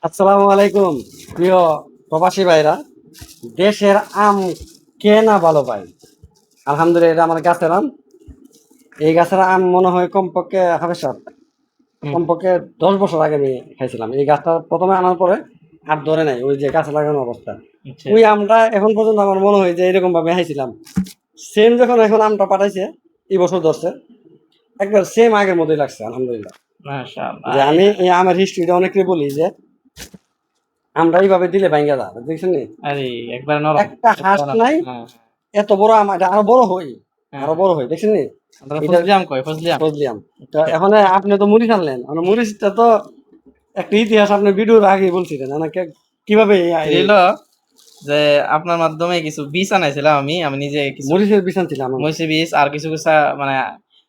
আসসালামু আলাইকুম প্রিয় প্রবাসী ভাইরা। দেশের আম কে না ভালো পায়? আলহামদুলিল্লাহ, এটা আমার গাছের আম। এই গাছের আম মনে হয় কমপক্ষে হাফেসার হুম, কমপক্ষে 10 বছর আগে আমি খাইছিলাম। এই গাছটা প্রথমে আনার পরে আর ধরে নাই, ওই যে গাছে লাগানো অবস্থা। আচ্ছা। ওই আমটা এখন পর্যন্ত আমার মনে হয় যে এরকম ভাবে খাইছিলাম। সেম যখন এখন আমটা পাঠাইছে, এই বছর ধরছে, একবার সেম আগের মতোই লাগছে আলহামদুলিল্লাহ। মাশাআল্লাহ। যে আমি এই আমের হিস্ট্রিটা অনেকে বলি যে আমরা এইভাবে দিলে ভাঙ্গা যা, দেখছেন নি? আরে একবার নরম। একটা হাঁস নরম। নাই, হ্যাঁ, এত বড় আম, এটা আরো বড় হই, হ্যাঁ, আরো হ্যাঁ। বড় হই, দেখছেন নি? আমরা এটা ফজলি আম কই, ফজলি আম। ফজলি আম। তো আচ্ছা। এখন আপনি তো মরিচ আনলেন, মানে মরিচটা তো একটা ইতিহাস আপনি ভিডিওর আগে বলছিলেন আমাকে, কিভাবে এটা হলো যে আপনার মাধ্যমে কিছু বীজ আনাইছিলাম আমি। আমি নিজে কিছু মরিচের বিছান ছিল আমার। মরিচের বীজ আর কিছু কিছু মানে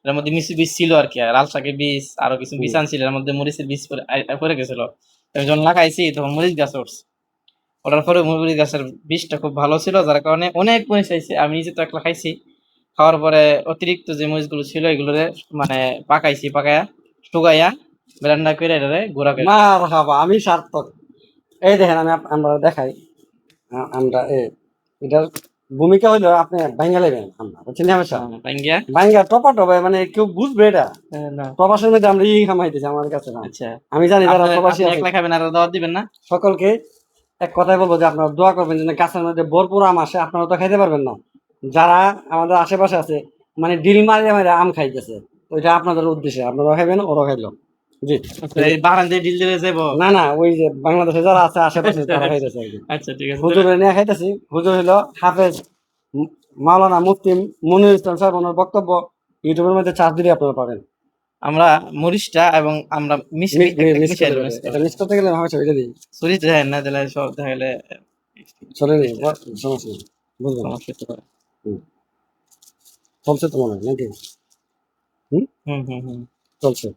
এর মধ্যে মিষ্টি বীজ ছিল আর কি। আর লাল শাকের বীজ আরো কিছু বীজ হুম। আনছিল। এর মধ্যে মরিচের বীজ পড়ে গেছিল। আমি যখন লাগাইছি তখন মরিচ গাছ উঠছে। ওঠার পরে মরিচ গাছের বীজটা খুব ভালো ছিল, যার কারণে অনেক মরিচ আইছে। আমি নিজে তো একলা খাইছি। খাওয়ার পরে অতিরিক্ত যে মরিচগুলো ছিল এগুলোরে মানে পাকাইছি, পাকায়া শুকাইয়া ব্লেন্ডার করে এটারে গুঁড়া করে। মার হাবা, আমি সার্থক। এই দেখেন, আমরা দেখাই। আমরা এটার ভূমিকা হইলো আপনি ভাঙ্গা লেবেন, আমরা বুঝছেন হামেশা ভাঙ্গিয়া। ভাঙ্গা টপা টপা, মানে কেউ বুঝবে এটা না। প্রবাসের মধ্যে আমরা ই খামাইতেছি আমার কাছে না। আচ্ছা। আমি জানি যারা আপনি প্রবাসী আপনি আছে একলা খাবেন আর দাওয়াত দিবেন না? সকলকে এক কথাই বলবো যে আপনারা দোয়া করবেন যেন গাছের মধ্যে ভরপুর আম আসে। আপনারা তো খাইতে পারবেন না, যারা আমাদের আশেপাশে আছে, মানে ডিল মারিয়ে মারিয়ে আম খাইতেছে, ওইটা আপনাদের উদ্দেশ্যে, আপনারা খাইবেন, ওরা খাইলো। জি। আচ্ছা, এই বারান দিয়ে ডিল দিয়ে যাবো। না না, ওই যে বাংলাদেশে যারা আছে আশেপাশে তারা খাইতেছে আর কি। আচ্ছা, ঠিক আছে। হুজুর নিয়ে খাইতেছি। হুজুর হইলো হাফেজ মাওলানা মুফতি মনিরুল ইসলাম সাহেব, ওনার বক্তব্য ইউটিউবের মধ্যে চার্জ দিলে আপনারা পাবেন। আমরা মরিচটা এবং আমরা মিস মিশাই করতে দেবো, পারে, মিক্স এটা করে। মিস করতে গেলে ভাবছে ওইটা দিই। সুরিচ দেয় না দিলে সব দেখাইলে চলে নেই, সমস্যা নেই, বুঝবেন। সমস্যা হতে পারে। হুম, চলছে তো মনে হয় নাকি? হুম, হুম, হুম, হুম। চলছে।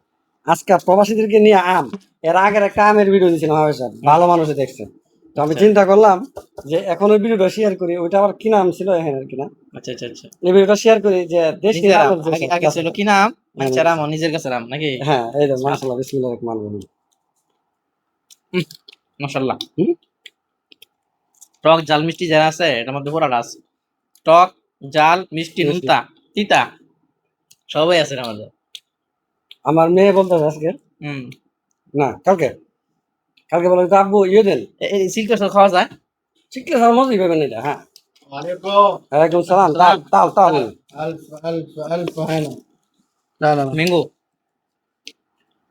আজকে প্রবাসীদেরকে নিয়ে আম, এর আগের একটা আমের ভিডিও দিয়েছিলাম আমার সাথে, ভালো মানুষে দেখছে। তো আমি আচ্ছা, চিন্তা করলাম যে এখন ওই ভিডিওটা শেয়ার করি, ওইটা আবার কি নাম ছিল, হ্যাঁ কিনা, আচ্ছা, আচ্ছা, আচ্ছা। এই ভিডিওটা শেয়ার করি যে দেশের নিজের আম আমের যে আগে সব আগে গাছ ছিল আছে। কি নাম? হ্যাঁ বাচ্চার আম ও নিজের গাছের আম নাকি? হ্যাঁ, এই যে মাশাআল্লাহ, বিসমিল্লাহির রহমানির রহিম। মাশাল্লাহ। হুম, টক ঝাল মিষ্টি যারা আছে এটার মধ্যে পুরাটা আছে। টক, ঝাল, মিষ্টি, মিষ্টি। নুনতা, তিতা সবই আছে এর মধ্যে। আমার মেয়ে বলতেছে আজকে, হুম। না কালকে, কালকে বলে যে, আব্বু ইয়ে দেন। এই সিল্কের সব খাওয়া যায়? শিখলে সব মজাই পাবেন এটা। হ্যাঁ, عليكم. ওয়ালাইকুম সালাম। তাল সালাম। তাল তাল। ألف ألف ألف هنا. لا لا لا. ম্যাঙ্গো।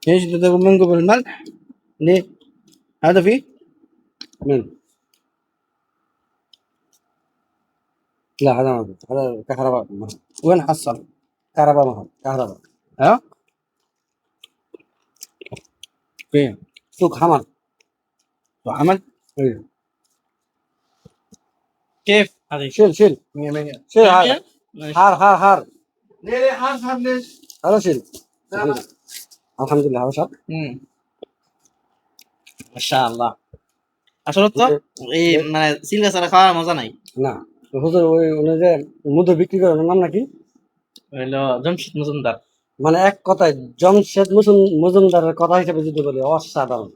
ايش تبغى منقو بالملح؟ ليه؟ هذا فيه؟ من؟ لا هذا ما في. هذا كهرباء ما في. وين حصل؟ كهرباء ما في. كهرباء ها؟ فين؟ سوق حمر. وعمل؟ ايوه. كيف هذه؟ شيل مية مية. شيل هذا. ماشي. هار. ليه ليه حاسب ليش؟ هذا شيل. لا لا. الحمد لله هذا شاب. হুম। মাশাআল্লাহ। আসলে তো এই মানে সিল্কা ছাড়া খাওয়ার মজা নাই। না, হুজুর ওই উনি যে মধু বিক্রি করে, ওনার নাম নাকি, হইলো জমশিদ মজুমদার। মানে এক কথায় জমশেদ মজুমদারের কথা হিসেবে যদি বলি, অসাধারণ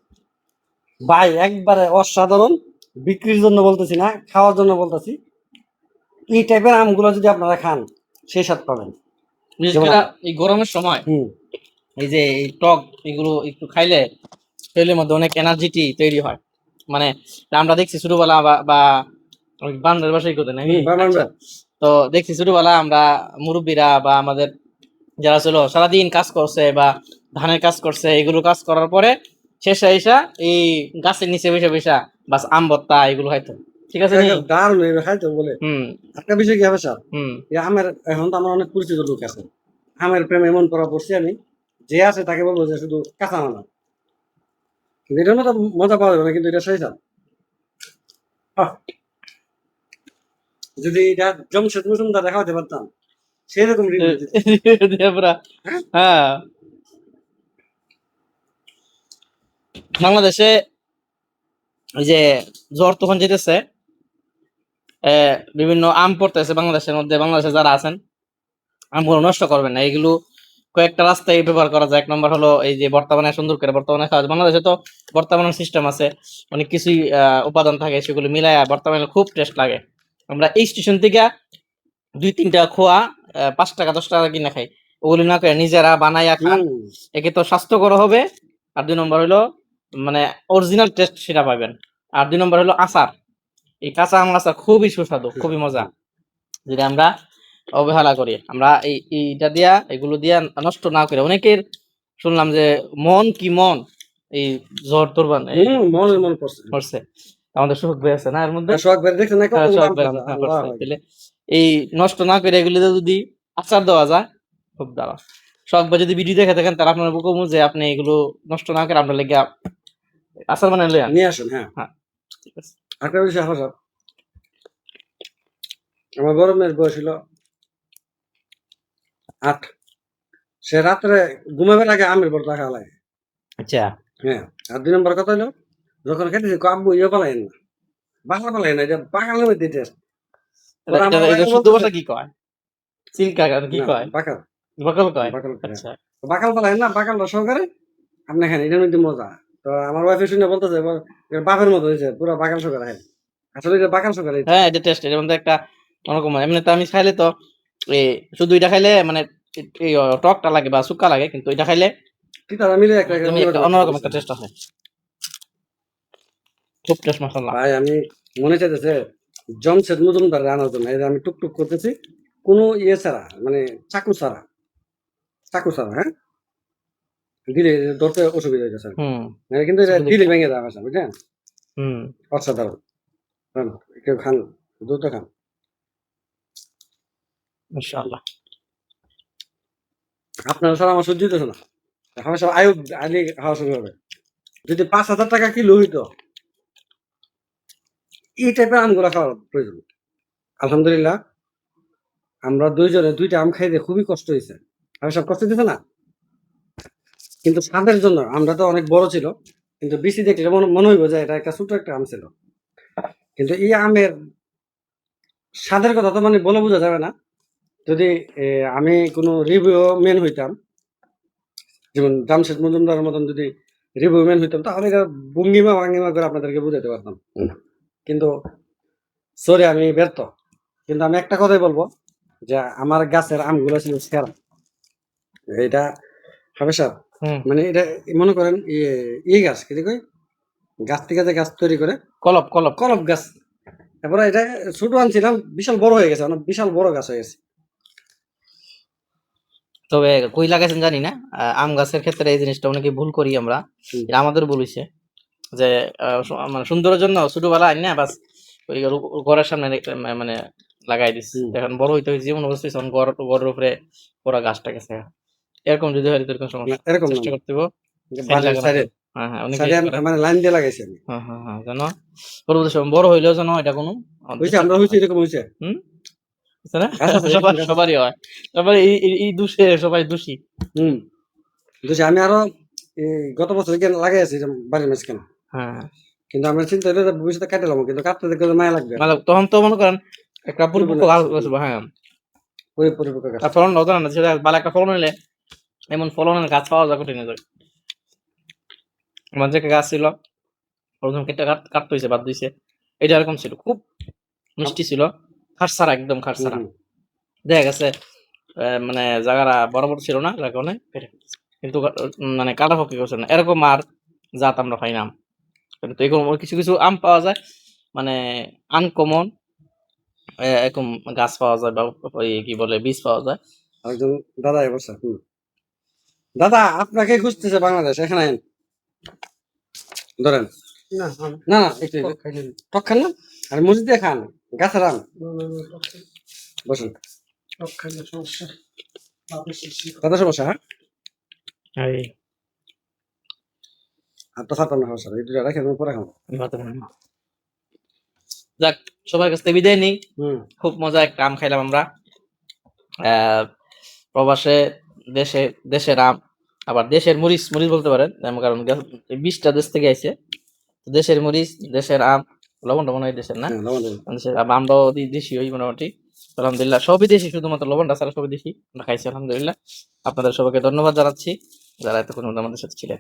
ভাই, একবারে অসাধারণ। বিক্রির জন্য বলতেছি না, খাওয়ার জন্য বলতেছি। এই টাইপের আমগুলো যদি আপনারা খান, সেই স্বাদ পাবেন। বিশেষ যেমন করে এই গরমের সময় হুম, এই যে এই টক এগুলো একটু খাইলে শরীরের মধ্যে অনেক এনার্জিটি তৈরি হয়। মানে আমরা দেখছি ছোটবেলা বা ওই বান্দার বাসায় করতে নাকি? বানানটা। তো দেখছি ছোটবেলা আমরা মুরব্বীরা বা আমাদের যারা ছিল সারাদিন কাজ করছে বা ধানের কাজ করছে, এগুলো কাজ করার পরে শেষে এসা এই গাছের নিচে বসে বসা বাস আম ভর্তা এগুলো খাইতো। ঠিক আছে নি? দারুণ এগুলো খাইতে বলে। হুম, একটা বিষয় কি হবে স্যার, হুম। এই আমের, এখন তো আমার অনেক পরিচিত লোক আছে, আমের প্রেমে এমন করা পড়ছি আমি, যে আছে তাকে বলবো যে শুধু কাঁচা মানা, কিন্তু এটার মতো মজা পাওয়া যাবে না, কিন্তু এটা সেই স্বাদ। আহ, যদি এটা জমশেদ মজুমদার দেখা হতে পারতাম, সেরকম রিভিউ দিত। দিয়ে পুরা। হ্যাঁ, হ্যাঁ, বাংলাদেশে এই যে জ্বর তখন যেতেছে, বিভিন্ন আম পড়তেছে বাংলাদেশের মধ্যে। বাংলাদেশে যারা আছেন আমগুলো নষ্ট করবেন না। এগুলো কয়েকটা রাস্তায় ব্যবহার করা যায়। এক নম্বর হলো এই যে বর্তমানে সুন্দর করে বর্তমানে খাওয়া যায়। বাংলাদেশে তো বর্তমানে সিস্টেম আছে, অনেক কিছুই উপাদান থাকে, সেগুলো মিলায়া বর্তমানে খুব টেস্ট লাগে। আমরা এই স্টেশন থেকে 2-3টা খোয়া 5 টাকা 10 টাকা কিনা খাই, ওগুলি না করে নিজেরা বানাইয়া খান। হুম। একে তো স্বাস্থ্যকর হবে, আর 2 নম্বর হলো মানে অরিজিনাল টেস্ট সেটা পাবেন। আর 2 নম্বর হলো আচার, এই কাঁচা আম আচার খুবই সুস্বাদু, খুবই মজা, যেটা আমরা অবহেলা করি। আমরা এইটা দিয়া এগুলো দিয়া নষ্ট না করে, অনেকের শুনলাম যে মন কি মন এই জ্বর তুরবান মনে পড়ছে। করছে, আমাদের সুখ ভাই আছে না এর মধ্যে, শখ বের দেখছেন না কত হ্যাঁ, দাম শখ ভাই করছে? আল্লাহ করছে। আকবার। তাহলে এই নষ্ট না করে এগুলিতে যদি আচার দেওয়া যায়, খুব দারুণ। শখ ভাই যদি ভিডিও দেখে থাকেন তাহলে আপনার বুকমু যে আপনি এগুলো নষ্ট না করে আপনার লেগে আচার বানাই লইয়া। নিয়ে আসুন। হ্যাঁ, হ্যাঁ, ঠিক আছে। একটা বিষয় হলো, আমার বড় মেয়ের বয়স ছিল 8। সে রাত্রে ঘুমাবার আগে আমের ভর্তা খাওয়া লাগে। আচ্ছা, হ্যাঁ, আর 2 নম্বর কথা হলো, যখন খেতেছি আব্বু ইয়ে পালাইন না, বাসা পালাইন না, এটা বাগানের মধ্যে টেস্ট। ওরা আমার এটা আগে শুদ্ধ বলতেছে, ভাষা কি কয়? চিলকা কি না কয়? বাকাল, বকল কয়? বাকাল, হ্যাঁ। আচ্ছা, বাকাল পালাইন না, বাকালটা সহকারে আপনি খান, এটার মধ্যে মজা। তো আমার ওয়াইফে শুনে বলতেছে, এটা বাপের মতো হয়েছে, পুরো বাকাল সহকারে খায়। আসলে এটা বাকাল সহকারে। হ্যাঁ, এটা টেস্ট, এর মধ্যে একটা অন্যরকম। এমনি তো আমি খাইলে তো এই শুধু এটা খাইলে মানে এই টকটা লাগে বা শুক্কা লাগে, কিন্তু এটা খাইলে তিতারা মিলে একটা একদমই একটা অন্যরকম একটা টেস্ট আছে, খুব টেস্ট মাশাআল্লাহ। ভাই আমি মনে চাইতেছে জমশেদ মজুমদার আনার জন্য, এই যে আমি টুকটুক করতেছি কোনো ইয়ে ছাড়া, মানে চাকু ছাড়া, হ্যাঁ, দিলে ধরতে অসুবিধা হইতেছে। হুম, মানে কিন্তু এটা দিলে ভেঙে যাবে আসা, বুঝছেন? হুম, অসাধারণ। খান, কেউ খান, দ্রুত খান। ইনশাআল্লাহ। আপনারা ছাড়া আমার সহ্য হইতেছে না, এখন সব আয়ুব আলী খাওয়া শুরু হবে। যদি 5,000 টাকা কিলো হইতো, এই টাইপের আমগুলা খাওয়ার প্রয়োজন। আলহামদুলিল্লাহ আমরা 2 জনে 2টা আম খাইতে খুবই কষ্ট হয়েছে। আমি সব কষ্ট দিতে না, কিন্তু স্বাদের জন্য আমরা তো অনেক বড় ছিল, কিন্তু বেশি দেখলে মনে হইব যে এটা একটা ছোট একটা আম ছিল। কিন্তু এই আমের স্বাদের কথা তো মানে বলে বোঝা যাবে না। যদি আমি কোনো রিভিউ ম্যান হইতাম, যেমন জামশেদ মজুমদারের মতন যদি রিভিউ ম্যান হইতাম, তাহলে এটা ভঙ্গিমা ভাঙ্গিমা করে আপনাদেরকে বুঝাতে পারতাম। কিন্তু সরি, আমি ব্যর্থ। কিন্তু আমি একটা কথাই বলবো, যে আমার গাছের আমগুলো ছিল সেরা। এটা হবে স্যার, হুম, মানে এটা মনে করেন ইয়ে গাছ কি কই, গাছ থেকে যে গাছ তৈরি করে, কলপ কলপ। কলপ গাছ। তারপরে এটা ছোট আনছিলাম, বিশাল বড় হয়ে গেছে, অনেক বিশাল বড় গাছ হয়ে গেছে। তবে কই লাগাইছেন জানি না, আম গাছের ক্ষেত্রে এই জিনিসটা অনেকে ভুল করি আমরা, হুম। এটা আমাদের ভুল হইছে যে মানে সুন্দরের জন্য ছোটবেলা আইন না বাস ওই ঘরের সামনে মানে লাগাই দিস, হুম। এখন বড় হইতে হইছে যেমন অবস্থা হইছে, ঘরের উপরে পুরা গাছটা গেছে। এরকম যদি হয় তো এরকম না, সমস্যা, এরকম না, চেষ্টা করতে হবে যে সাইড বাড়ির লাগানো। সাইডে হ্যাঁ হ্যাঁ, অনেকে সাইডে করে। মানে লাইন দিয়ে লাগাইছি আমি। হ্যাঁ হ্যাঁ হ্যাঁ, যেন পরবর্তী সময় বড় হইলেও যেন এটা কোনো হয়েছে, আমরা হয়েছে, এরকম হয়েছে। হুম, বুঝছে না? গাছ আছে, এরকম গাছ আছে। সবারই হয়, সবাই এই দোষে সবাই দোষী। হুম, বুঝছি। আমি আরো গত বছর লাগাইছি বাড়ির মাঝখানে, হ্যাঁ, কিন্তু আমার চিন্তা হলো যে ভবিষ্যতে কাটে লাম, কিন্তু কাটতে দেখে যে মায়া লাগবে, মানে তখন তো মনে করেন একটা পরিপক্ক গাছ হুম। বসবে, হ্যাঁ, পরিপক্ক গাছ। আর ফলন হতো না, সেটা ভালো একটা ফলন হইলে এমন ফলনের গাছ পাওয়া যায় কঠিন হয়ে যায়। আমার যে একটা গাছ ছিল প্রথম কেটে কাটতে হয়েছে, বাদ দিয়েছে, এটা এরকম ছিল, খুব মিষ্টি ছিল, খারসারা, একদম হুম, খারসারা। হুম। দেখা গেছে মানে জায়গাটা বড় বড় ছিল না, যার কারণে কেটে ফেলেছে। কিন্তু মানে কাটা পক্ষে করছে না, এরকম আর জাত আমরা পাই না আম। কিন্তু এরকম কিছু কিছু আম পাওয়া যায়, মানে আনকমন এরকম গাছ পাওয়া যায়, বা ওই কি বলে বীজ পাওয়া যায়। একজন দাদা এবছর, দাদা আপনাকে খুঁজতেছে বাংলাদেশ, এখানে আইন। ধরেন, না না না একটু টক খান না, আর মসজিদ দিয়ে খান, গাছের আম। বসুন, খাইলে সমস্যা। দাদা সমস্যা, হ্যাঁ, এই আর তো খাতাম না সমস্যা, এই দুটা রেখে তুমি পরে খাবো। যাক, সবার কাছ থেকে বিদায় নিই। হুম, খুব মজা একটা আম খাইলাম আমরা। প্রবাসে দেশে দেশের আম, আবার দেশের মরিচ মরিচ বলতে পারেন, কারণ 20টা দেশ থেকে আইছে। দেশের মরিচ, দেশের আম, লবণ টবণ এই দেশের না, হ্যাঁ, লবণ দেবেন। দেশের আমরাও দেশি ওই মোটামুটি আলহামদুলিল্লাহ সবই দেশি, শুধুমাত্র লবণটা ছাড়া সবই দেশি আমরা খাইছি আলহামদুলিল্লাহ। আপনাদের সবাইকে ধন্যবাদ জানাচ্ছি যারা এতক্ষণ আমাদের সাথে ছিলেন।